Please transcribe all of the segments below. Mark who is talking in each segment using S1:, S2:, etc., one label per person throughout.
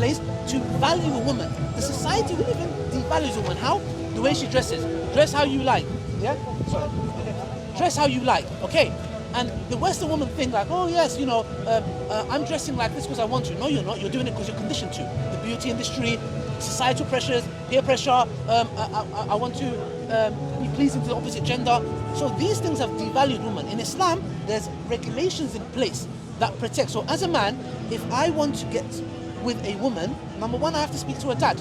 S1: place to value a woman. The society we live in devalues a woman. How? The way she dresses. Dress how you like. Yeah? Sorry. Dress how you like. Okay. And the Western woman think like, oh yes, I'm dressing like this because I want to. No, you're not. You're doing it because you're conditioned to. The beauty industry, societal pressures, peer pressure. I want to be pleasing to the opposite gender. So these things have devalued women. In Islam, there's regulations in place that protect. So as a man, if I want to get with a woman, number one, I have to speak to her dad.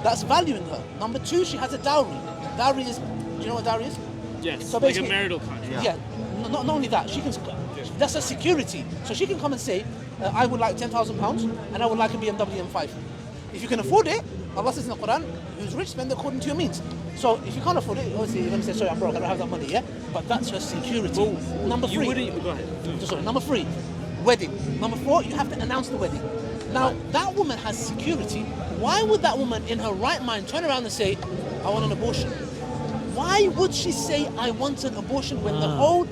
S1: That's valuing her. Number two, she has a dowry. Dowry is, do you know what dowry is?
S2: Yes,
S1: So
S2: like a
S1: basically-
S2: marital contract.
S1: Yeah. Not only that, she can. That's a security. So she can come and say, I would like £10,000 and I would like a BMW M5. If you can afford it, Allah says in the Quran, who's rich, spend according to your means. So if you can't afford it, obviously you're going to say, sorry, I'm broke, I don't have that money, yeah? But that's her security.
S2: Well,
S1: Number
S2: you
S1: three.
S2: wouldn't. Go ahead.
S1: Sorry, number three, wedding. Number four, you have to announce the wedding. Now, that woman has security. Why would that woman in her right mind turn around and say, I want an abortion? Why would she say, I want an abortion when the whole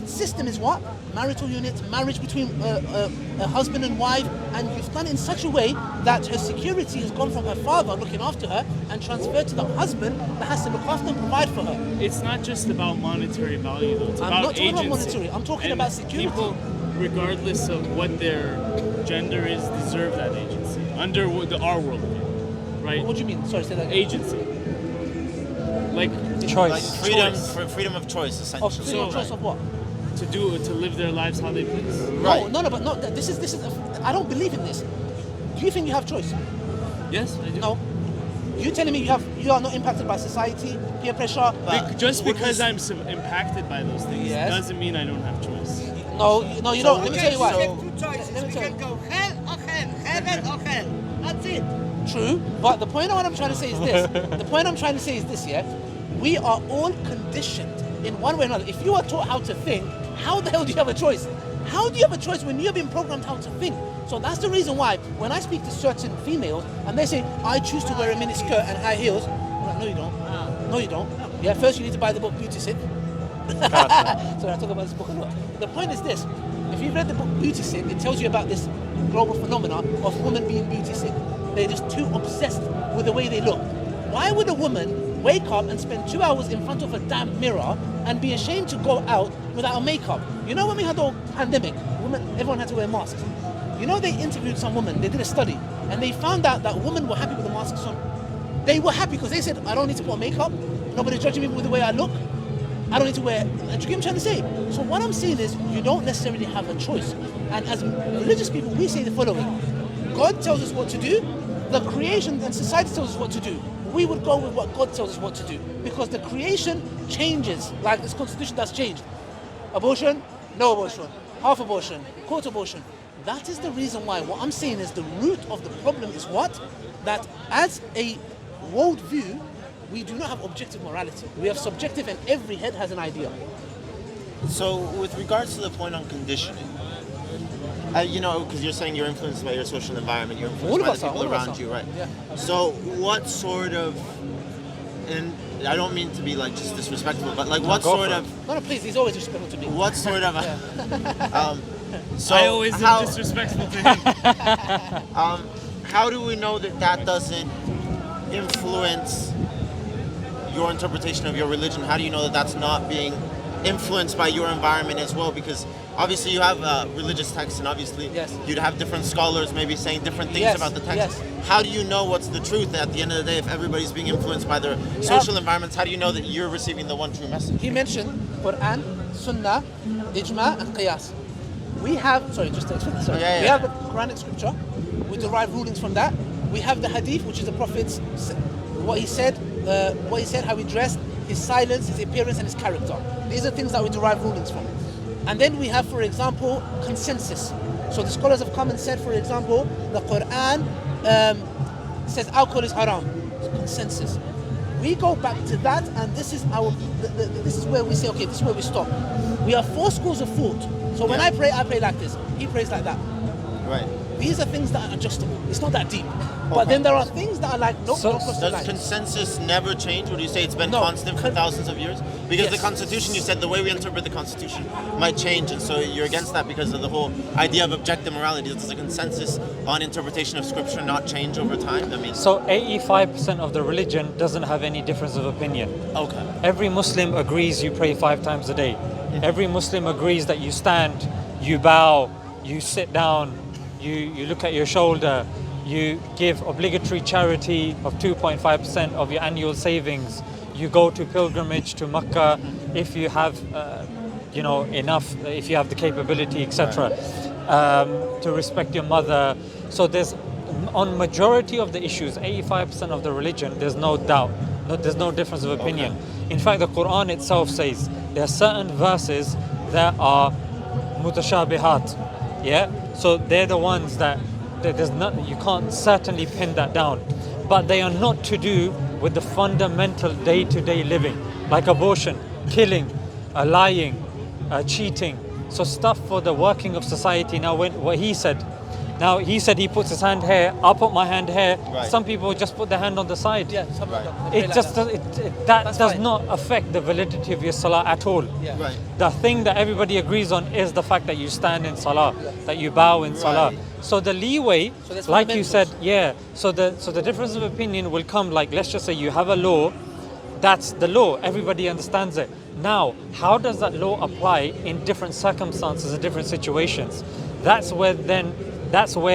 S1: system is what? Marital unit, marriage between a husband and wife, and you've done it in such a way that her security has gone from her father looking after her and transferred to the husband that has to look after and provide for her.
S2: It's not just about monetary value, though. It's
S1: I'm
S2: about
S1: not talking about
S2: agency.
S1: monetary, I'm talking
S2: And
S1: about security.
S2: People, regardless of what their gender is, deserve that agency under our worldview, right?
S1: What do you mean? Sorry, say that again.
S2: Agency, like
S3: Like freedom,
S2: Choice.
S3: freedom of choice, essentially.
S1: Of freedom of choice of what?
S2: to live their lives how they please.
S3: Right.
S1: No, but no. This is. I don't believe in this. Do you think you have choice?
S2: Yes, I do.
S1: No. You telling me you are not impacted by society, peer pressure?
S2: Just
S3: Would
S2: because
S3: we-
S2: I'm impacted by those things
S1: Yes.
S2: doesn't mean I don't have choice.
S1: No, you don't. Let me tell you why.
S3: so-
S4: Two choices.
S1: Let me
S4: We
S1: tell
S4: can
S1: you.
S4: go hell or hell, heaven or hell. That's it.
S1: True, but the point I'm trying to say is this. The point I'm trying to say is this, yeah? We are all conditioned in one way or another. If you are taught how to think, how the hell do you have a choice? How do you have a choice when you've been programmed how to think? So that's the reason why when I speak to certain females and they say, I choose to wear a mini skirt and high heels, I'm like, no you don't. No you don't. Yeah, first you need to buy the book Beauty Sin. So I talk about this book a lot. The point is this. If you've read the book Beauty Sin, it tells you about this global phenomena of women being beauty sick. They're just too obsessed with the way they look. Why would a woman wake up and spend 2 hours in front of a damn mirror and be ashamed to go out without a makeup? You know when we had the pandemic, everyone had to wear masks. You know they interviewed some women, they did a study, and they found out that women were happy with the masks on. They were happy because they said, I don't need to put on makeup, nobody's judging me with the way I look, I don't need to wear, do you get what I'm trying to say? So what I'm saying is, you don't necessarily have a choice. And as religious people, we say the following: God tells us what to do, the creation and society tells us what to do. We would go with what God tells us what to do, because the creation changes, like this constitution that's changed. Abortion, no abortion. Half abortion, quarter abortion. That is the reason why. What I'm saying is the root of the problem is what? That as a world view, we do not have objective morality. We have subjective, and every head has an idea.
S3: So, with regards to the point on conditioning, because you're saying you're influenced by your social environment, you're influenced
S1: All of
S3: by
S1: us
S3: the
S1: are,
S3: people
S1: all of us
S3: around
S1: are.
S3: you, right?
S1: Yeah.
S3: So, what sort of, and I don't mean to be like just disrespectful, but like what
S5: go
S3: sort
S5: for
S3: of,
S1: No, please, he's always respectful to me.
S3: what sort of, so
S2: I always
S3: how,
S2: am disrespectful to him.
S3: how do we know that that doesn't influence your interpretation of your religion? How do you know that that's not being influenced by your environment as well? Because obviously you have religious texts, and obviously
S1: Yes.
S3: you'd have different scholars maybe saying different things
S1: Yes,
S3: about the text.
S1: yes.
S3: How do you know what's the truth at the end of the day if everybody's being influenced by their social environments? How do you know that you're receiving the one true message?
S1: He mentioned Quran, Sunnah, Ijma, and Qiyas. We have, sorry, just to explain, sorry.
S3: Yeah, yeah.
S1: We have the Quranic scripture. We derive rulings from that. We have the Hadith, which is the Prophet's, what he said, how he dressed, his silence, his appearance, and his character. These are things that we derive rulings from. And then we have, for example, consensus. So the scholars have come and said, for example, the Quran says alcohol is haram. It's consensus. We go back to that, and this is this is where we say, okay, this is where we stop. We have 4 schools of thought. So when I pray like this. He prays like that.
S3: Right.
S1: these are things that are adjustable. It's not that deep. But then there are things that are like, nope,
S5: So-
S1: don't cross the
S3: Does
S1: line.
S3: consensus never change? Would you say it's been
S1: No.
S3: constant for thousands of years? Because the
S1: Yes.
S3: Constitution, you said the way we interpret the Constitution might change, and so you're against that because of the whole idea of objective morality. Does the consensus on interpretation of Scripture not change over time? I mean,
S5: So 85% of the religion doesn't have any difference of opinion.
S3: okay.
S5: Every Muslim agrees you pray 5 times a day. Every Muslim agrees that you stand, you bow, you sit down, you look at your shoulder, you give obligatory charity of 2.5% of your annual savings, you go to pilgrimage to Mecca if you have enough, if you have the capability, etc. To respect your mother. So there's, on majority of the issues, 85% of the religion, there's no doubt, there's no difference of opinion. In fact, the Quran itself says there are certain verses that are mutashabihat, yeah. So they're the ones that there's not, you can't certainly pin that down, but they are not to do with the fundamental day-to-day living, like abortion, killing, lying, cheating. So stuff for the working of society. Now, what he said. Now he said he puts his hand here. I'll put my hand here.
S3: Right.
S5: Some people just put their hand on the side.
S1: Yeah, something like that. They
S5: It
S1: pray
S5: just
S1: like
S5: that
S1: That's
S5: does
S1: fine.
S5: not affect the validity of your salah at all.
S1: Yeah.
S3: Right.
S5: The thing that everybody agrees on is the fact that you stand in salah, that you bow in salah.
S3: Right.
S5: So the leeway,
S1: So there's
S5: like you said,
S1: fundamentals.
S5: yeah. So the difference of opinion will come, like, let's just say you have a law, that's the law. Everybody understands it. Now, how does that law apply in different circumstances and different situations? That's where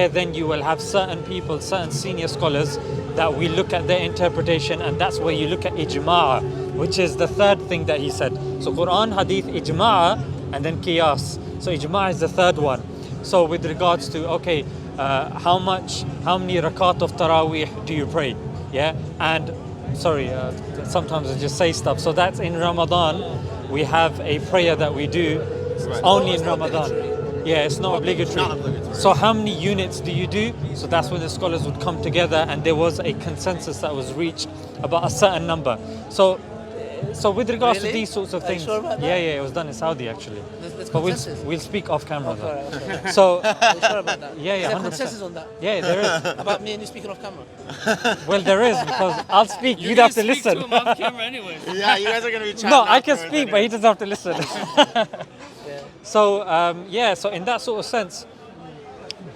S5: then you will have certain people, certain senior scholars that we look at their interpretation, and that's where you look at ijma', which is the third thing that he said. So Quran, Hadith, ijma', and then qiyas. So ijma' is the third one. So with regards to, okay, how many rakat of Taraweeh do you pray? Yeah, and sorry, sometimes I just say stuff. So that's in Ramadan. We have a prayer that we do
S3: Right.
S5: only
S1: It's
S5: in
S1: not
S5: Ramadan.
S1: obligatory.
S5: Yeah, it's not obligatory.
S3: Not obligatory.
S5: So how many units do you do? So that's when the scholars would come together, and there was a consensus that was reached about a certain number. So with regards to
S1: Really?
S5: these sorts of
S1: Are you
S5: things,
S1: sure about that?
S5: yeah, it was done in Saudi actually.
S1: There's
S5: But
S1: consensus?
S5: we'll speak off camera
S1: Okay,
S5: though.
S1: all right, okay.
S5: So
S1: Are you sure about that?
S5: Yeah,
S1: Is there
S5: 100%.
S1: consensus on that?
S5: yeah, there is.
S1: About me and you speaking off camera?
S5: Well, there is, because I'll speak.
S2: You're
S5: You'd
S2: gonna
S5: have to
S2: speak
S5: listen.
S2: to him off camera anyway.
S3: Yeah, you guys are gonna be chatting.
S5: No, I can
S3: afterwards
S5: speak, but he
S3: anyway.
S5: doesn't have to listen.
S1: Yeah.
S5: So so in that sort of sense,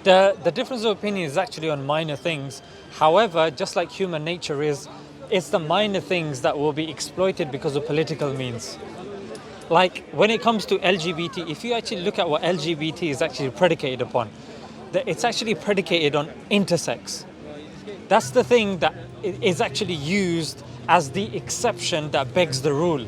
S5: the difference of opinion is actually on minor things. However, just like human nature is, it's the minor things that will be exploited because of political means. Like when it comes to LGBT, if you actually look at what LGBT is actually predicated upon, it's actually predicated on intersex. That's the thing that is actually used as the exception that begs the rule.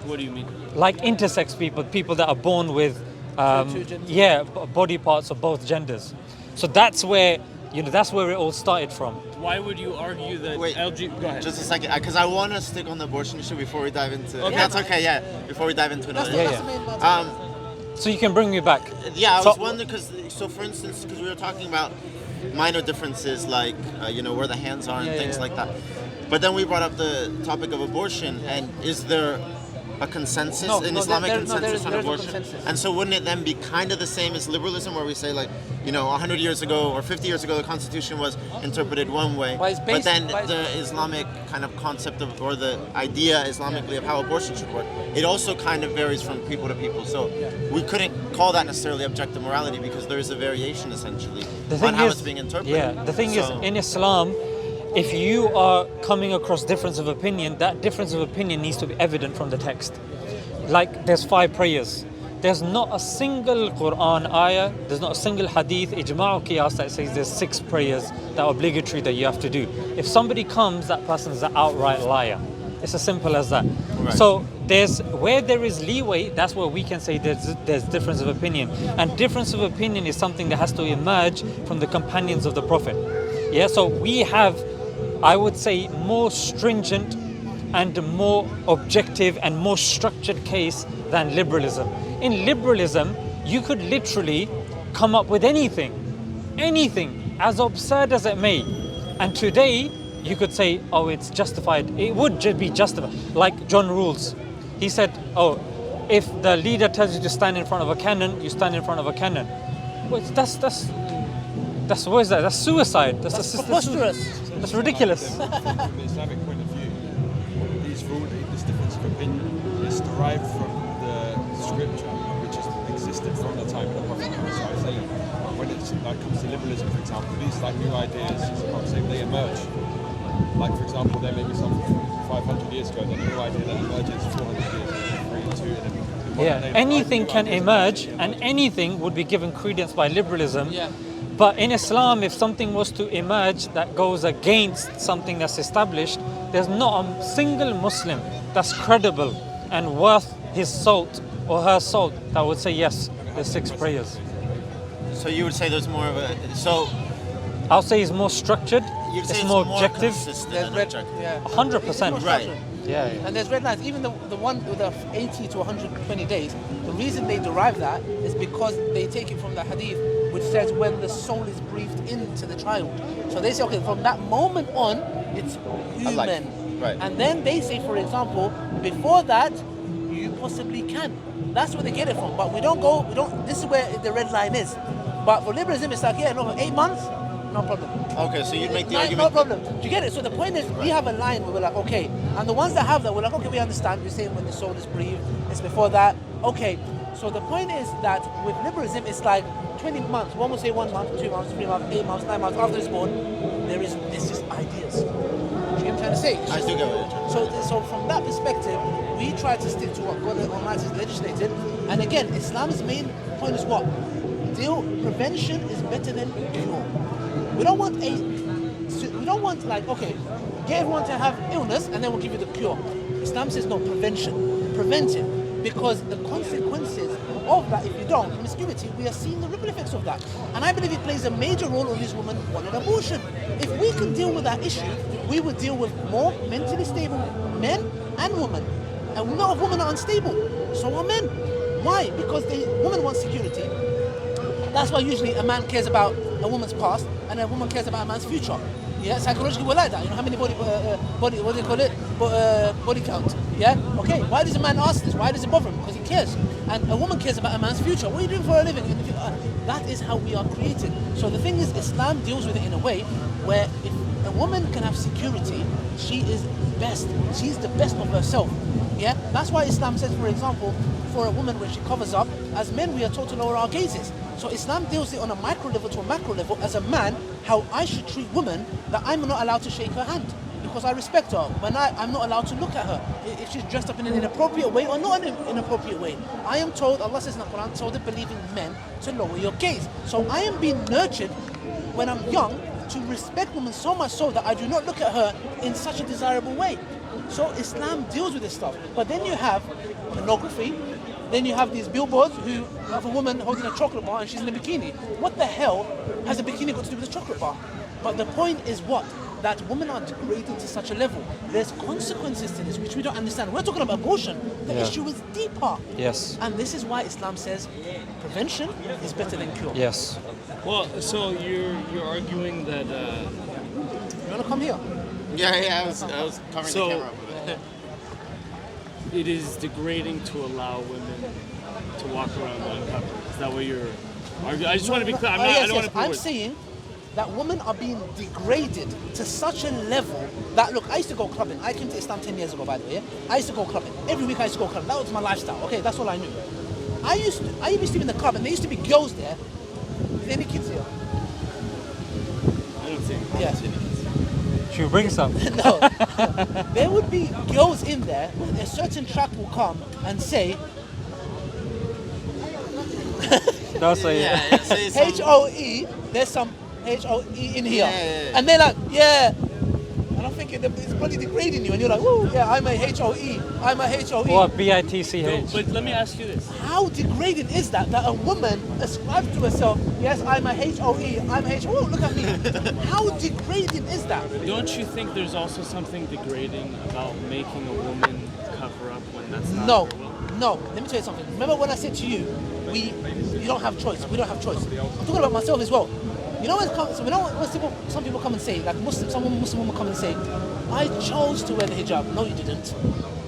S2: What do you mean?
S5: Like intersex people that are born with
S1: Two genders.
S5: body parts of both genders. So that's where that's where it all started from.
S2: Why would you argue that
S3: Wait,
S2: Go ahead.
S3: Just a second, because I want to stick on the abortion issue before we dive into.
S2: Okay.
S3: If that's okay, yeah. Before we dive into another.
S5: Yeah,
S1: That's the main part.
S5: So you can bring me back.
S3: Yeah, I
S5: So-
S3: was wondering so for instance, because we were talking about minor differences like where the hands are and
S5: Yeah,
S3: things
S5: yeah.
S3: like that, but then we brought up the topic of abortion, and is there a consensus in Islamic
S1: there
S3: consensus
S1: is
S3: on
S1: no
S3: abortion?
S1: consensus.
S3: And so wouldn't it then be kind of the same as liberalism, where we say 100 years ago or 50 years ago the Constitution was interpreted one way,
S1: But it's
S3: but
S1: based-
S3: then
S1: but-
S3: the Islamic kind of concept of, or the idea Islamically of how abortion should work, it also kind of varies from people to people. So we couldn't call that necessarily objective morality because there is a variation essentially on how it's being interpreted.
S5: Yeah, the thing is,
S3: So-
S5: in Islam, if you are coming across difference of opinion, that difference of opinion needs to be evident from the text. Like there's 5 prayers. There's not a single Quran ayah, there's not a single hadith, ijma' or qiyas that says there's 6 prayers that are obligatory that you have to do. If somebody comes, that person's an outright liar. It's as simple as that.
S3: Right.
S5: So where there is leeway, that's where we can say there's difference of opinion. And difference of opinion is something that has to emerge from the companions of the Prophet. Yeah, so we have, I would say, more stringent and more objective and more structured case than liberalism. In liberalism, you could literally come up with anything, as absurd as it may. And today, you could say, oh, it's justified. It would be justified. Like John Rawls, he said, oh, if the leader tells you to stand in front of a cannon, you stand in front of a cannon. Well, that's That's what is that? That's suicide. That's assisted
S1: preposterous.
S5: suicide. That's ridiculous.
S6: From the Islamic point of view, these rules, this difference of opinion is derived from the scripture, which has existed from the time of the Prophet Muhammad. When it comes to liberalism, for example, these new ideas, they emerge. Like, for example, there may be something from 500 years ago, then a new idea that emerges 400 years ago, 3, 2, and then
S5: Anything can emerge, and anything would be given credence by liberalism.
S1: Yeah.
S5: But in Islam, if something was to emerge that goes against something that's established, there's not a single Muslim that's credible and worth his salt or her salt that would say yes, there's 6 prayers.
S3: So you would say there's more of a
S5: I'll say it's more structured,
S3: you'd say
S5: it's more objective.
S3: consistent
S1: There's
S3: and
S1: red,
S3: objective.
S1: yeah.
S5: 100%.
S1: It's more
S3: Right.
S1: structured.
S5: Yeah.
S1: And there's red lines. Even the one with the 80 to 120 days, the reason they derive that is because they take it from the hadith, which says when the soul is breathed into the child. So they say, okay, from that moment on, it's human.
S3: life. Right.
S1: And then they say, for example, before that, you possibly can. That's where they get it from. But this is where the red line is. But for liberalism, it's like, yeah, no, 8 months, no problem.
S3: Okay, so you'd make the
S1: 9,
S3: argument.
S1: no problem. Do you get it? So the point is, we have a line where we're like, okay, and the ones that have that, we're like, okay, we understand. We're saying when the soul is breathed, it's before that. Okay. So the point is that with liberalism, it's like 20 months. One will say 1 month, 2 months, 3 months, 8 months, 9 months after it's born. It's just ideas. Do you get what I'm trying to say?
S3: I do get what you're trying to say.
S1: So from that perspective, we try to stick to what God Almighty has legislated. And again, Islam's main point is what? Prevention is better than cure. We don't want like, okay, get everyone to have illness and then we'll give you the cure. Islam says no, prevention. Prevent it. Because the consequences of that, if you don't, promiscuity, we are seeing the ripple effects of that. And I believe it plays a major role on these women wanting abortion. If we can deal with that issue, we would deal with more mentally stable men and women. And a lot of women are unstable. So are men. Why? Because women want security. That's why usually a man cares about a woman's past and a woman cares about a man's future. Yeah, psychologically we're like that. You know how many body what do they call it? Body count. Yeah. Okay. Why does a man ask this? Why does it bother him? Because he cares. And a woman cares about a man's future. What are you doing for a living? That is how we are created. So the thing is, Islam deals with it in a way where if a woman can have security, she is best. She's the best of herself. Yeah. That's why Islam says, for example, for a woman when she covers up, as men we are taught to lower our gazes. So Islam deals it on a micro level to a macro level as a man, how I should treat women, that I'm not allowed to shake her hand because I respect her. When I'm not allowed to look at her if she's dressed up in an inappropriate way or not in an inappropriate way. I am told, Allah says in the Quran, told the believing men to lower your gaze. So I am being nurtured when I'm young to respect women so much so that I do not look at her in such a desirable way. So Islam deals with this stuff. But then you have pornography. Then you have these billboards who have a woman holding a chocolate bar and she's in a bikini. What the hell has a bikini got to do with a chocolate bar? But the point is what? That women are degraded to such a level. There's consequences to this which we don't understand. We're talking about abortion. The issue is deeper.
S5: Yes.
S1: And this is why Islam says prevention is better than cure.
S5: Yes.
S2: Well, so you're arguing that
S1: You want to come here?
S3: Yeah, I was covering
S2: So-
S3: the camera up with it.
S2: it is degrading to allow women to walk around uncovered. Is that what you're arguing? I just want to be clear. I don't want to put
S1: I'm
S2: words.
S1: saying that women are being degraded to such a level that, look, I used to go clubbing. I came to Islam 10 years ago, by the way. Yeah? I used to go clubbing. Every week I used to go clubbing. That was my lifestyle. Okay, that's all I knew. I used to be in the club and there used to be girls there. Any kids here?
S2: I don't think.
S1: Yeah.
S5: Should we bring some?
S1: No. There would be girls in there. A certain track will come and say
S5: Don't say it.
S3: Yeah, say some-
S1: H-O-E. There's some H-O-E in here.
S3: Yeah.
S1: And they're like, yeah. And I'm thinking it's bloody degrading you. And you're like, woo, yeah, I'm a H-O-E. I'm a H-O-E.
S5: Or BITCH.
S2: But let me ask you this.
S1: How degrading is that a woman ascribes to herself, yes, I'm a H-O-E, I'm a H-O-E, oh, look at me. How degrading is that?
S2: Don't you think there's also something degrading about making a woman cover up when that's not
S1: No,
S2: her will?
S1: no. Let me tell you something. Remember when I said to you, you don't have choice. We don't have choice. I'm talking about myself as well. You know when some people come and say, like some Muslim woman come and say, I chose to wear the hijab. No, you didn't.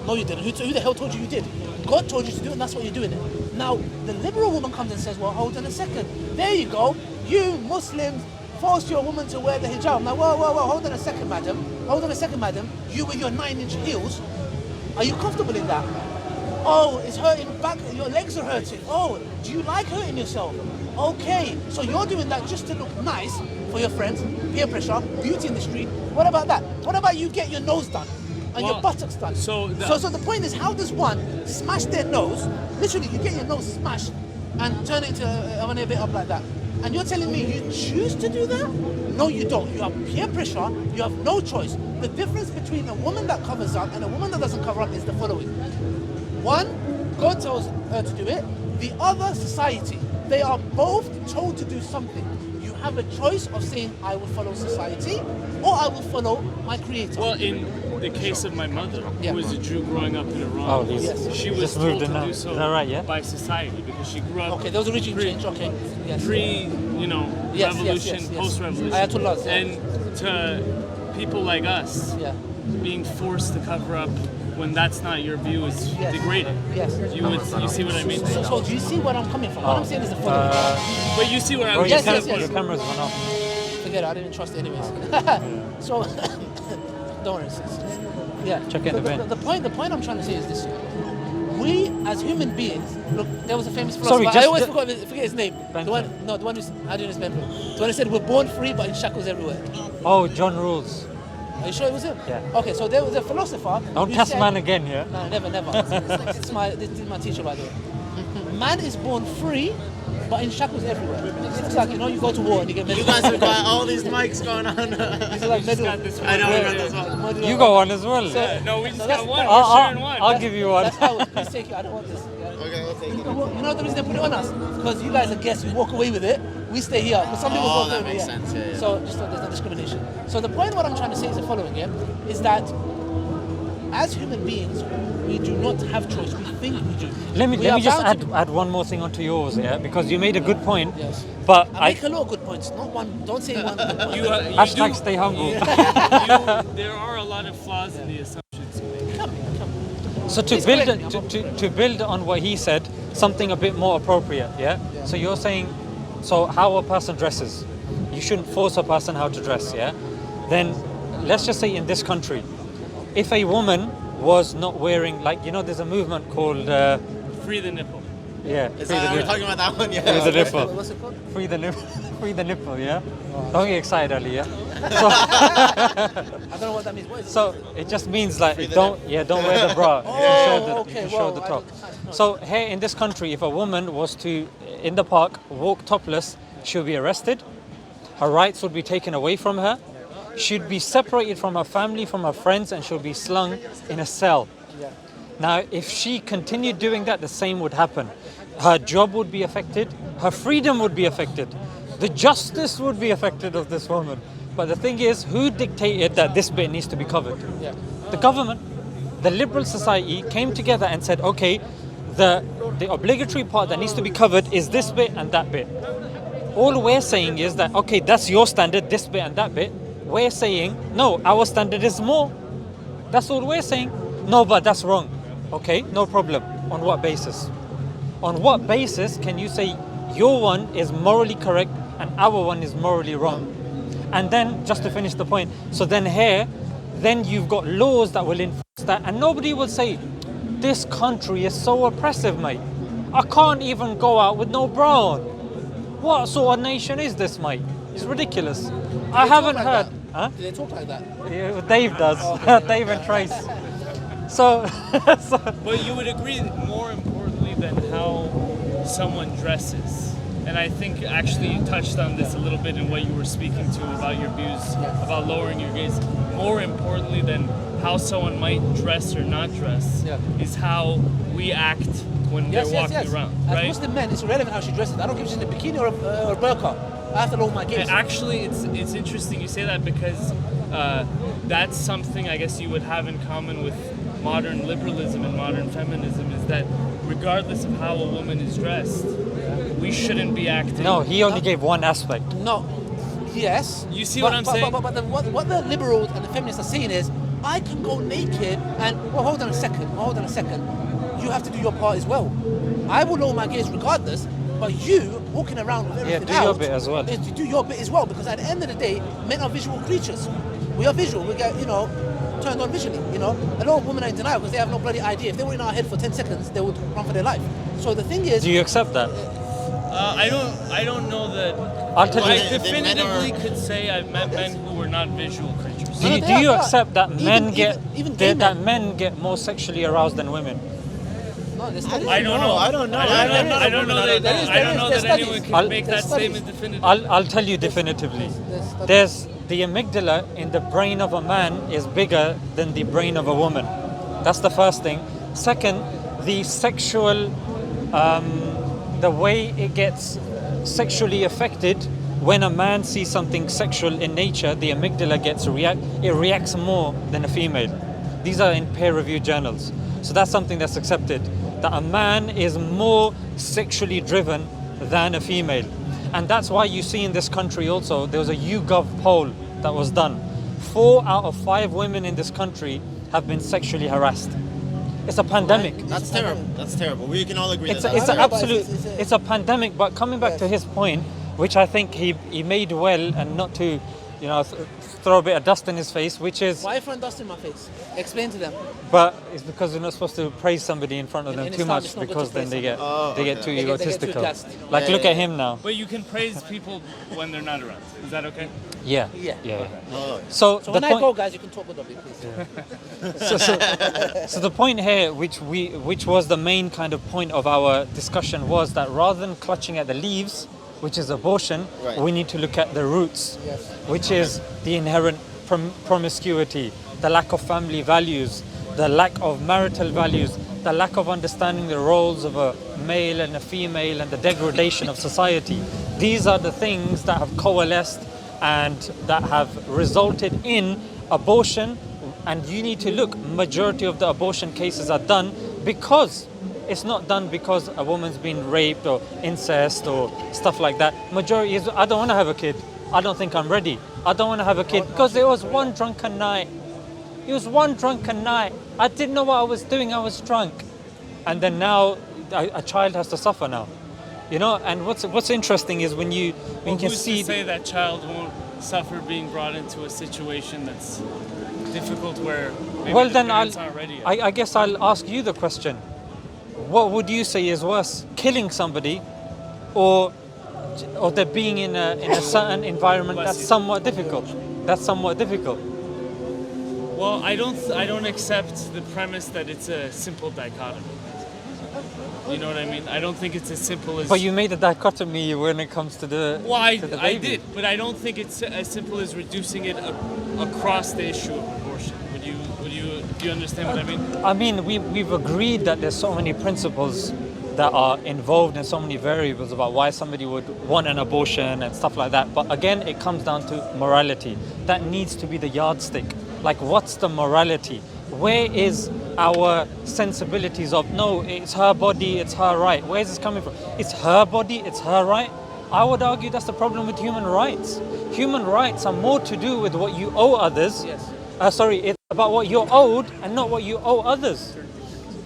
S1: No, you didn't. Who the hell told you you did? God told you to do it, and that's what you're doing it. Now, the liberal woman comes and says, well, hold on a second. There you go. You Muslims force your woman to wear the hijab. I'm like, whoa, hold on a second, madam. Hold on a second, madam. You with your 9-inch heels, are you comfortable in that? Oh, it's hurting back, your legs are hurting. Oh, do you like hurting yourself? Okay, so you're doing that just to look nice for your friends, peer pressure, beauty in the street. What about that? What about you get your nose done and your buttocks done? So the point is, how does one smash their nose? Literally, you get your nose smashed and turn it into a bit up like that. And you're telling me you choose to do that? No, you don't. You have peer pressure. You have no choice. The difference between a woman that covers up and a woman that doesn't cover up is the following. One, God tells her to do it. The other, society. They are both told to do something. You have a choice of saying, I will follow society, or I will follow my Creator.
S2: Well, in the case of my mother, who was a Jew growing up in Iran, she was
S5: just
S2: told
S5: moved
S2: to
S5: in
S2: do so
S5: Is that right, yeah?
S2: by society because she grew up.
S1: Okay, those are region change. Okay, yes.
S2: Revolution, post-revolution,
S1: Ayatollahs, yeah.
S2: and to people like us, being forced to cover up when that's not your view is degrading.
S1: Yes.
S2: You see what I mean?
S1: So do you see where I'm coming from? What I'm saying is the following.
S2: But you see where I'm
S1: Yes.
S5: Your camera's gone off.
S1: Forget it, I didn't even trust it anyways. So, don't worry, sis. Yeah.
S5: Check in the bin.
S1: The point I'm trying to say is this. We, as human beings, look, there was a famous philosopher.
S5: Sorry,
S1: I always forget his name. The one who's, how do you know his name? The one who said, we're born free, but in shackles everywhere.
S5: Oh, John Rules.
S1: Are you sure it was him?
S5: Yeah.
S1: Okay, so there was a philosopher.
S5: Don't
S1: who
S5: test
S1: said-
S5: man again, yeah?
S1: No, never. This is my teacher, by the way. Man is born free, but in shackles everywhere. It's like, you go to war and you get medal.
S3: You guys have got all these mics going on.
S1: These are like medal.
S3: I know we got this one.
S5: You got one as well.
S2: No, we just
S1: So
S2: got
S1: that's-
S2: one. We're sharing one.
S5: I'll give you one.
S1: That's how. Please take it. I don't want this.
S3: Okay, I'll take it.
S1: You know the reason they put it on us? Because you guys are guests, you walk away with it, we stay here. But some people walk
S3: that
S1: away
S3: makes
S1: with it.
S3: sense, yeah.
S1: So just so there's no discrimination. So the point what I'm trying to say is the following, is that as human beings, we do not have choice. We think we do.
S5: Let me
S1: We are
S5: just
S1: bound to-
S5: add one more thing onto yours, yeah? Because you made a good point.
S1: Yes.
S5: But
S1: I make a lot of good points, not one. Don't say one good point.
S2: You
S5: hashtag
S2: do-
S5: stay humble.
S2: there are a lot of flaws in the assumptions you make.
S1: Come.
S5: So
S1: Please
S5: to
S1: correct me,
S5: build to build on what he said, something a bit more appropriate, yeah? So you're saying, so how a person dresses, you shouldn't force a person how to dress, yeah? Then let's just say in this country, if a woman was not wearing, like, there's a movement called
S2: Free the nipple.
S5: yeah,
S3: Is
S5: free the
S3: that, are we
S5: nipple.
S3: talking about that one? Yeah.
S5: Free the nipple.
S1: What's it called?
S5: Free the nipple. Free the nipple, yeah? Don't get excited, Ali, yeah?
S1: I don't know what that means. What is it?
S5: So it just means like
S3: Free the
S5: don't wear the bra.
S1: Oh,
S5: you can show the,
S1: okay,
S5: you can show
S1: well,
S5: the
S1: I
S5: top.
S1: don't-
S5: So here in this country, if a woman was to in the park walk topless, she'll be arrested. Her rights would be taken away from her. She'd be separated from her family, from her friends, and she'll be slung in a cell.
S1: Yeah.
S5: Now, if she continued doing that, the same would happen. Her job would be affected. Her freedom would be affected. The justice would be affected of this woman. But the thing is, who dictated that this bit needs to be covered?
S1: Yeah.
S5: The government. The liberal society came together and said, okay, the obligatory part that needs to be covered is this bit and that bit. All we're saying is that, okay, that's your standard, this bit and that bit. We're saying, no, our standard is more. That's all we're saying. No, but that's wrong. Okay, no problem. On what basis? On what basis can you say your one is morally correct and our one is morally wrong? And then, just to finish the point, so then here, then you've got laws that will enforce that, and nobody will say, this country is so oppressive, mate. I can't even go out with no bra on. What sort of nation is this, mate? It's ridiculous. I haven't
S1: like
S5: heard.
S1: that?
S5: Huh?
S1: Do they talk like that?
S5: Yeah, Dave does. Dave and Trace. So,
S2: But you would agree that more importantly than how someone dresses, and I think actually you touched on this a little bit in what you were speaking to about your views about lowering your gaze. More importantly than how someone might dress or not dress is how we act when they're walking around,
S1: As
S2: right?
S1: Muslim men, it's irrelevant how she dresses. I don't care if she's in a bikini or a burqa. I have to lower my gaze.
S2: And actually, it's interesting you say that because that's something I guess you would have in common with modern liberalism and modern feminism is that regardless of how a woman is dressed, we shouldn't be acting.
S5: no, he only gave one aspect.
S1: No. Yes.
S2: You see what I'm saying?
S1: But what the liberals and the feminists are saying is, I can go naked and, well, hold on a second. You have to do your part as well. I will lower my gaze regardless, But you walking around with everything
S5: do your
S1: out,
S5: bit as well.
S1: is you do your bit as well, because at the end of the day, men are visual creatures. We are visual. We get, turned on visually. A lot of women are in denial because they have no bloody idea. If they were in our head for 10 seconds, they would run for their life. So the thing is,
S5: Do you accept that?
S2: I don't know that.
S5: I'll tell
S2: I
S5: you.
S2: definitively could say I've met men who were not visual creatures.
S5: Do you,
S1: they
S5: do you
S1: are.
S5: accept that men get
S1: even gay
S5: that
S1: men.
S5: men get more sexually aroused than women?
S1: no, there's studies.
S2: I don't know.
S3: I don't know.
S2: I don't know that.
S1: There is-
S2: I don't know
S1: there's
S2: that anyone
S1: studies.
S2: can make that
S1: There's studies.
S2: statement definitively.
S5: I'll tell you definitively. There's the amygdala in the brain of a man is bigger than the brain of a woman. That's the first thing. Second, the sexual, the way it gets sexually affected when a man sees something sexual in nature, the amygdala reacts more than a female. These are in peer-reviewed journals. So that's something that's accepted. That a man is more sexually driven than a female. And that's why you see in this country also, there was a YouGov poll that was done. 4 out of 5 women in this country have been sexually harassed. It's a pandemic.
S3: That's terrible. That's terrible. We can all agree
S5: It's
S3: that
S5: a, it's
S3: that's
S5: an
S3: terrible.
S5: absolute, it's a pandemic. But coming back to his point, which I think he made well, and not to, throw a bit of dust in his face, which is,
S1: Why throwing dust in my face? Explain to them.
S5: but it's because we're not supposed to praise somebody in front of them
S1: in
S5: too
S1: Islam,
S5: much,
S1: it's not good
S5: because
S1: to
S5: then
S1: praise
S5: they get
S3: someone.
S5: they get too
S1: They get too
S5: egotistical.
S1: gassed.
S5: Like
S3: Yeah,
S5: look
S3: yeah,
S5: at him now.
S2: But you can praise people when they're not around. Is that okay?
S5: Yeah.
S1: Yeah.
S3: Oh,
S5: So,
S1: So
S5: the
S1: when I
S5: point,
S1: go, guys, you can talk good of me, please.
S5: so the point here, which was the main kind of point of our discussion, was that rather than clutching at the leaves, which is abortion,
S3: Right.
S5: we need to look at the roots,
S1: Yes.
S5: which is the inherent promiscuity, the lack of family values, the lack of marital values, the lack of understanding the roles of a male and a female, and the degradation of society. These are the things that have coalesced and that have resulted in abortion. And you need to look, majority of the abortion cases are done because it's not done because a woman's been raped or incest or stuff like that. Majority is, I don't want to have a kid. I don't think I'm ready. I don't want to have a kid because there was one drunken night. It was one drunken night. I didn't know what I was doing. I was drunk. And then now a child has to suffer now. And what's interesting is when you can
S2: Who's
S5: see
S2: to say that child won't suffer being brought into a situation that's difficult where maybe
S5: well,
S2: the
S5: then
S2: parents aren't ready yet?
S5: I guess I'll ask you the question. What would you say is worse, killing somebody, or they're being in a certain environment
S2: Bless
S5: that's
S2: you.
S5: somewhat difficult? That's somewhat difficult.
S2: Well, I don't accept the premise that it's a simple dichotomy. You know what I mean? I don't think it's as simple as.
S5: But you made a dichotomy when it comes to the.
S2: Well, I
S5: to the baby.
S2: did, but I don't think it's as simple as reducing it across the issue of abortion. Do you understand what I mean?
S5: I mean, we've agreed that there's so many principles that are involved and so many variables about why somebody would want an abortion and stuff like that. But again, it comes down to morality. That needs to be the yardstick. Like, what's the morality? Where is our sensibilities of, no, it's her body, it's her right? Where is this coming from? It's her body, it's her right? I would argue that's the problem with human rights. Human rights are more to do with what you owe others.
S1: Yes.
S5: It's about what you're owed and not what you owe others.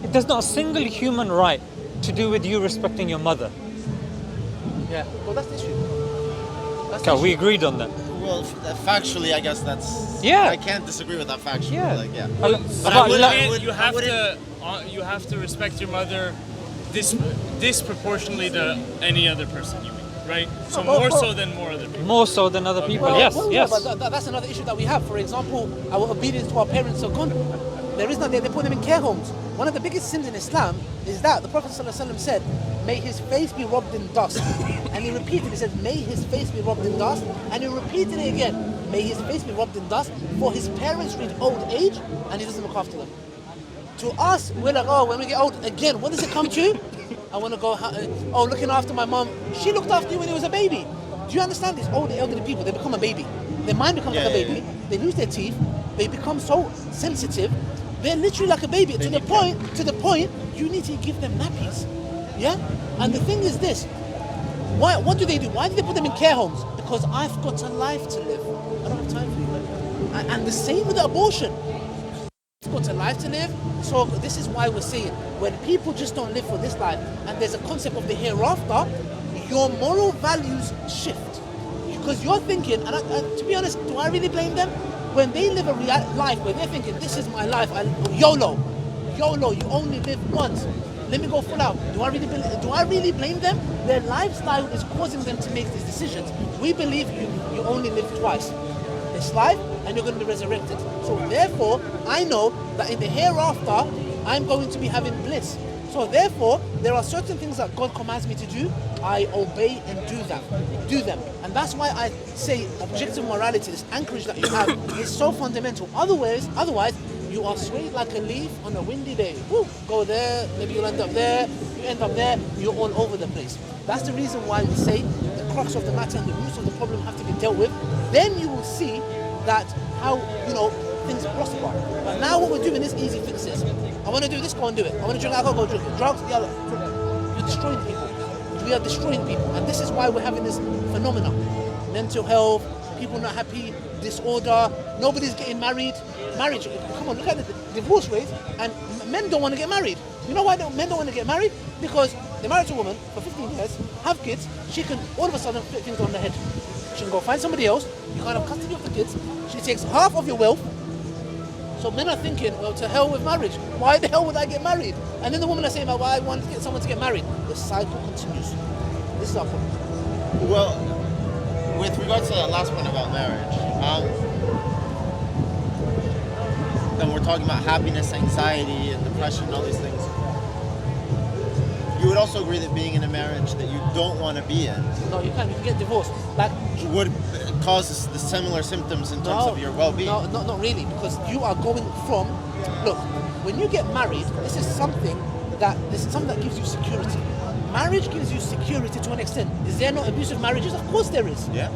S5: There's not a single human right to do with you respecting your mother.
S1: Yeah. Well, that's the issue. That's the
S5: Okay, we
S1: issue.
S5: agreed on that.
S3: well, factually, I guess that's.
S5: Yeah.
S3: I can't disagree with that factually.
S5: Yeah.
S3: Like, yeah.
S5: But
S3: I would-
S5: like-
S3: I would-
S2: You have to respect your mother disproportionately to any other person you meet, right? So more so than more other people.
S5: more so than other people, yes,
S1: Yeah,
S5: yes.
S1: but that's another issue that we have. For example, our obedience to our parents are gone. There is not there. They put them in care homes. One of the biggest sins in Islam is that the Prophet ﷺ said, "May his face be rubbed in dust," and he repeated. He said, "May his face be rubbed in dust," and he repeated it again. May his face be rubbed in dust, for his parents reach old age and he doesn't look after them. To us, we're like, oh, when we get old, again, what does it come to? I want to go, looking after my mom. She looked after you when he was a baby. Do you understand? These old elderly people, they become a baby. Their mind becomes like a baby. They lose their teeth. They become so sensitive. They're literally like a baby to the point you need to give them nappies. Yeah? And the thing is this. What do they do? Why do they put them in care homes? Because I've got a life to live. I don't have time for you. And the same with the abortion. I've got a life to live. So this is why we're saying when people just don't live for this life and there's a concept of the hereafter, your moral values shift. Because you're thinking, and to be honest, do I really blame them? When they live a life where they're thinking, this is my life, YOLO, you only live once. Let me go full out. Do I really blame them? Their lifestyle is causing them to make these decisions. We believe you only live twice. This life, and you're going to be resurrected. So therefore, I know that in the hereafter, I'm going to be having bliss. So therefore, there are certain things that God commands me to do. I obey and do them. And that's why I say objective morality, this anchorage that you have, is so fundamental. Otherwise, you are swayed like a leaf on a windy day. Woo, go there, maybe you'll end up there, you end up there, you're all over the place. That's the reason why we say the crux of the matter and the roots of the problem have to be dealt with. Then you will see that how, things prosper. But now what we're doing is easy fixes. I want to do this, go and do it. I want to drink alcohol, go drink it. Drugs, yeah, you're destroying people. We are destroying people. And this is why we're having this phenomenon. Mental health, people not happy, disorder, nobody's getting married. Marriage, come on, look at the divorce rate, and men don't want to get married. You know why men don't want to get married? Because they married a woman for 15 years, have kids, she can all of a sudden flip things on the head. She can go find somebody else, you can't have custody of the kids, she takes half of your wealth. So men are thinking, well, to hell with marriage. Why the hell would I get married? And then the women are saying, well, I want to get someone to get married. The cycle continues. This is our problem.
S3: Well, with regards to that last point about marriage, and we're talking about happiness, anxiety, and depression, and all these things. You would also agree that being in a marriage that you don't want to be in,
S1: no, you can get divorced. Like,
S3: would cause the similar symptoms in terms of your well-being.
S1: No, not really, because you are going from. Look, when you get married, this is something that gives you security. Marriage gives you security to an extent. Is there no abusive marriages? Of course there is.
S3: Yeah.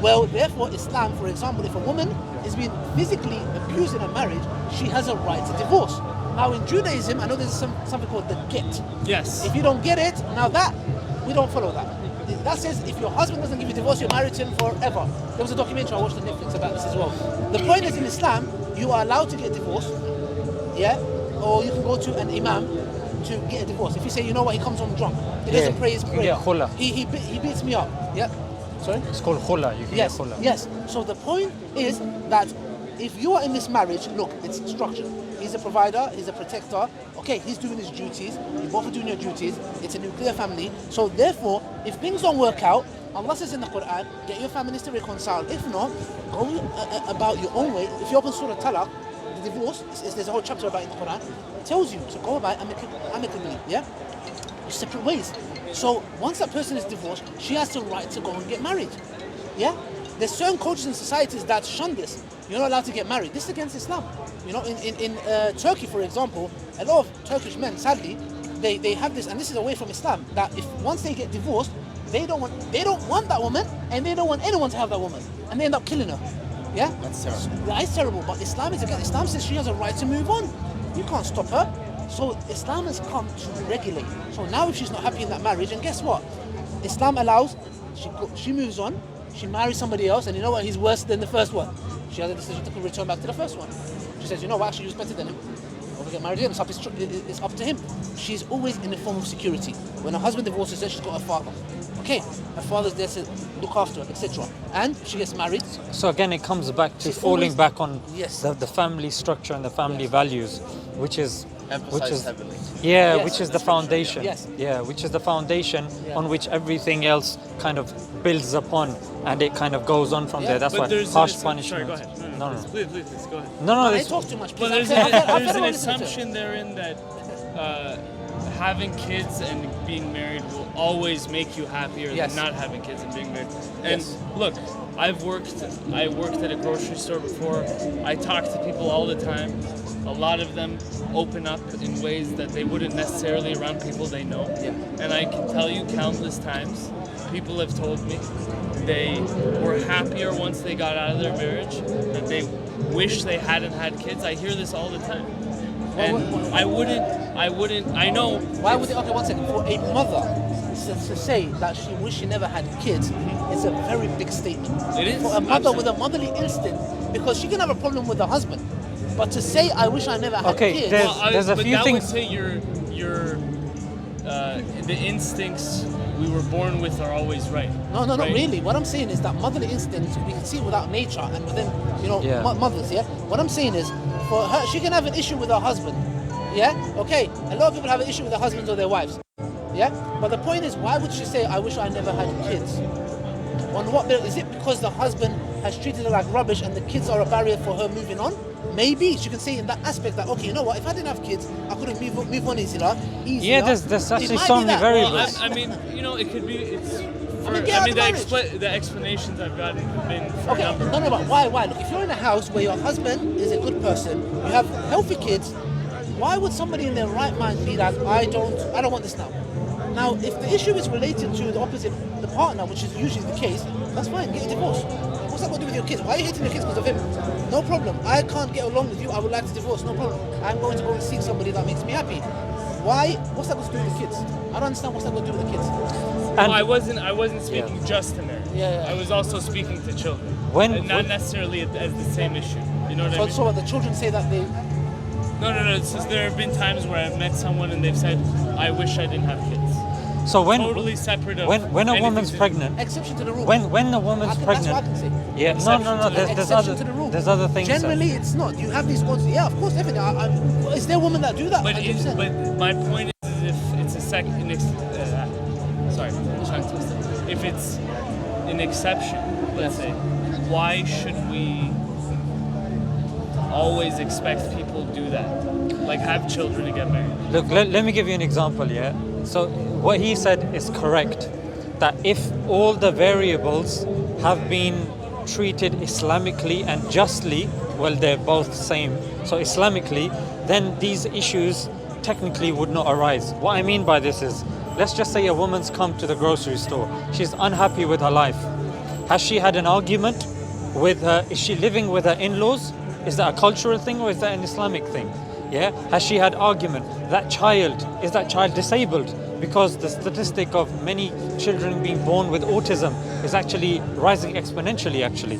S1: Well, therefore, Islam, for example, if a woman is being physically abused in a marriage, she has a right to divorce. Now, in Judaism, I know there's something called the get.
S2: Yes.
S1: If you don't get it, now that, we don't follow that. That says if your husband doesn't give you divorce, you're married to him forever. There was a documentary I watched on Netflix about this as well. The point is, in Islam, you are allowed to get divorced, yeah? Or you can go to an imam to get a divorce. If you say, you know what, he comes home drunk, he doesn't pray his prayer,
S5: khula.
S1: he beats me up, yeah? Sorry?
S5: It's called khula. You can
S1: Yes,
S5: get khula.
S1: yes. So the point is that if you are in this marriage, look, it's structured. He's a provider, he's a protector. Okay, he's doing his duties. You both are doing your duties. It's a nuclear family. So therefore, if things don't work out, Allah says in the Quran, get your families to reconcile. If not, go about your own way. If you open Surah Talaq, the divorce, there's a whole chapter about it in the Quran, it tells you to go about amicably, yeah? Separate ways. So once that person is divorced, she has the right to go and get married. Yeah? There's certain cultures and societies that shun this. You're not allowed to get married. This is against Islam. In Turkey, for example, a lot of Turkish men, sadly, they have this, and this is away from Islam, that if once they get divorced, they don't want that woman, and they don't want anyone to have that woman, and they end up killing her. Yeah?
S3: That's terrible.
S1: That is terrible, but Islam is against. Islam says she has a right to move on. You can't stop her. So Islam has come to regulate. So now if she's not happy in that marriage, and guess what? Islam allows, she moves on, she marries somebody else, and you know what? He's worse than the first one. She has a decision to return back to the first one. She says, you know what? Actually, he was better than him. Or we get married again. It's up to him. She's always in a form of security. When her husband divorces her, she's got her father. Okay, her father's there to look after her, etc. And she gets married.
S5: So again, it comes back to
S1: She's
S5: falling
S1: always-
S5: back on
S1: Yes.
S5: the family structure and the family values, which is
S3: Emphasized heavily.
S5: yeah,
S1: Yes.
S5: which is the foundation.
S1: Yes.
S5: Yeah, which is the foundation
S1: Yeah.
S5: on which everything else kind of builds upon, and it kind of goes on from
S1: Yeah.
S5: there. That's
S2: But
S5: why
S2: there's
S5: harsh
S2: an
S5: punishment.
S2: Sorry, go ahead.
S5: No, no,
S2: Please, go ahead.
S5: no,
S1: I
S5: it's-
S1: talk too much.
S2: But
S1: please.
S2: there's an assumption therein that having kids and being married will always make you happier
S1: Yes.
S2: than not having kids and being married. And
S1: Yes.
S2: look, I worked at a grocery store before. I talk to people all the time. A lot of them open up in ways that they wouldn't necessarily around people they know.
S1: Yeah.
S2: And I can tell you countless times, people have told me they were happier once they got out of their marriage, that they wish they hadn't had kids. I hear this all the time. And I know.
S1: Why would it? Okay, one second. For a mother to say that she wished she never had kids is a very big statement.
S2: It is,
S1: For a mother with a
S2: absolutely.
S1: motherly instinct, because she can have a problem with her husband, but to say I wish I never had
S5: Okay,
S1: kids.
S5: there's a
S2: but
S5: few
S2: that
S5: things-
S2: would say the instincts we were born with are always right.
S1: No, not
S2: right?
S1: really. What I'm saying is that motherly instincts, we can see without nature and within,
S5: Yeah.
S1: mothers, yeah? What I'm saying is, for her, she can have an issue with her husband, yeah? Okay, a lot of people have an issue with their husbands or their wives, yeah? But the point is, why would she say, I wish I never had kids? On what basis? Is it because the husband has treated her like rubbish and the kids are a barrier for her moving on? Maybe she can say in that aspect that, okay, you know what, if I didn't have kids, I couldn't move on easier.
S5: Yeah, there's actually
S1: It might
S5: so
S1: be
S5: many
S1: that.
S5: variables.
S2: Well, I mean, it could be. It's. For,
S1: mean, get out of marriage.
S2: the explanations I've gotten have been for a
S1: Okay,
S2: number.
S1: no, but why? Look, if you're in a house where your husband is a good person, you have healthy kids, why would somebody in their right mind be like, I don't want this now? Now, if the issue is related to the partner, which is usually the case, that's fine, get a divorce. What's that got to do with your kids? Why are you hating your kids because of him? No problem. I can't get along with you, I would like to divorce, no problem. I'm going to go and seek somebody that makes me happy. Why? What's that got to do with the kids? I don't understand what's that got to do with the kids.
S2: Well, I wasn't speaking just to marriage.
S1: Yeah.
S2: I was also speaking to children.
S5: When-
S2: Not necessarily as the same issue. You know what I mean?
S1: So the children say that they...
S2: No. It's just there have been times where I've met someone and they've said, I wish I didn't have kids.
S5: So
S2: Totally separate of
S5: when a
S2: anything
S5: woman's
S2: to-
S5: pregnant,
S1: Exception to the rule.
S5: when a woman's
S1: That's
S5: pregnant,
S1: what I can say.
S5: yeah, no,
S2: Exception to the-
S5: there's
S1: Exception
S5: other
S1: to the rule.
S5: there's other things.
S1: Generally, it's not. You have these ones. Yeah, of course, definitely. Is there women that do that?
S2: But
S1: 100%.
S2: but my point is if it's a sorry, tongue twister. If it's an exception, let's say, why should we always expect people to do that? Like have children and get married?
S5: Look, let me give you an example, yeah? So what he said is correct, that if all the variables have been treated Islamically and justly, well, they're both same, so Islamically, then these issues technically would not arise. What I mean by this is, let's just say a woman's come to the grocery store. She's unhappy with her life. Has she had an argument with her? Is she living with her in-laws? Is that a cultural thing or is that an Islamic thing? Yeah. Has she had argument? Is that child disabled? Because the statistic of many children being born with autism is actually rising exponentially. Actually,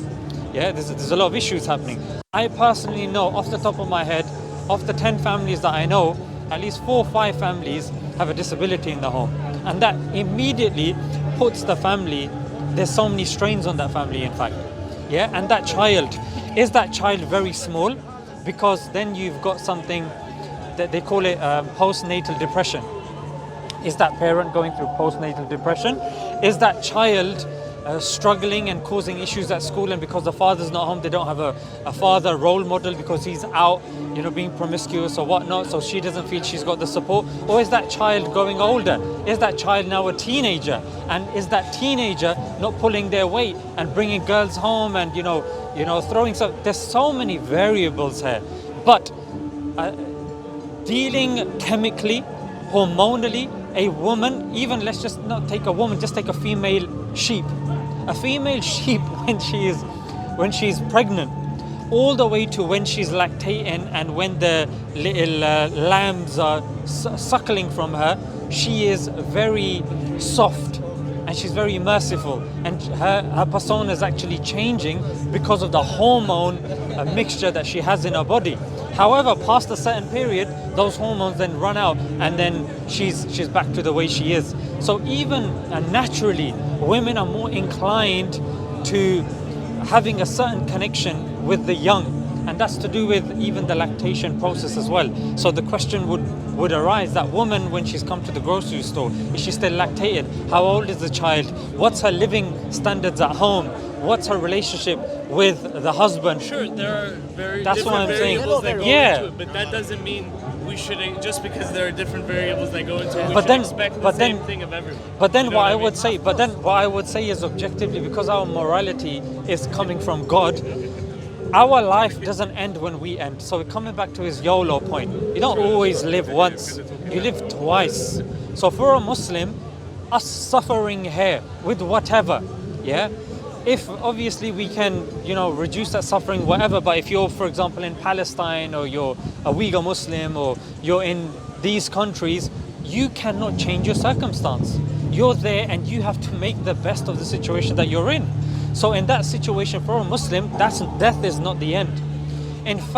S5: yeah. There's a lot of issues happening. I personally know, off the top of my head, of the 10 families that I know, at least 4 or 5 families have a disability in the home, and that immediately puts the family. There's so many strains on that family, in fact. Yeah, and that child, is that child very small? Because then you've got something that they call it postnatal depression. Is that parent going through postnatal depression? Is that child struggling and causing issues at school, and because the father's not home, they don't have a father role model because he's out, being promiscuous or whatnot, so she doesn't feel she's got the support? Or is that child growing older? Is that child now a teenager? And is that teenager not pulling their weight and bringing girls home and, throwing so? There's so many variables here. But dealing chemically, hormonally, a woman, even let's just not take a woman, just take a female sheep. A female sheep when she's pregnant, all the way to when she's lactating and when the little lambs are suckling from her, she is very soft and she's very merciful, and her persona is actually changing because of the hormone mixture that she has in her body. However, past a certain period, those hormones then run out, and then she's back to the way she is. So even naturally, women are more inclined to having a certain connection with the young, and that's to do with even the lactation process as well. So the question would arise, that woman, when she's come to the grocery store, is she still lactated? How old is the child? What's her living standards at home? What's her relationship with the husband?
S2: Sure, there are very
S5: That's
S2: different
S5: what I'm saying.
S2: variables that go
S5: Yeah.
S2: into it, but that doesn't mean we should, just because there are different variables that go into it, we
S5: But
S2: should
S5: then-
S2: expect the
S5: but
S2: same
S5: then-
S2: thing of everyone.
S5: But then
S2: You know
S5: what I
S2: mean?
S5: would say, is objectively, because our morality is coming from God, our life doesn't end when we end. So we're coming back to his YOLO point. You don't always live once, you live twice. So for a Muslim, us suffering here with whatever, yeah, if obviously we can, reduce that suffering, whatever, but if you're, for example, in Palestine, or you're a Uyghur Muslim, or you're in these countries, you cannot change your circumstance. You're there and you have to make the best of the situation that you're in. So in that situation, for a Muslim, death is not the end. In fact,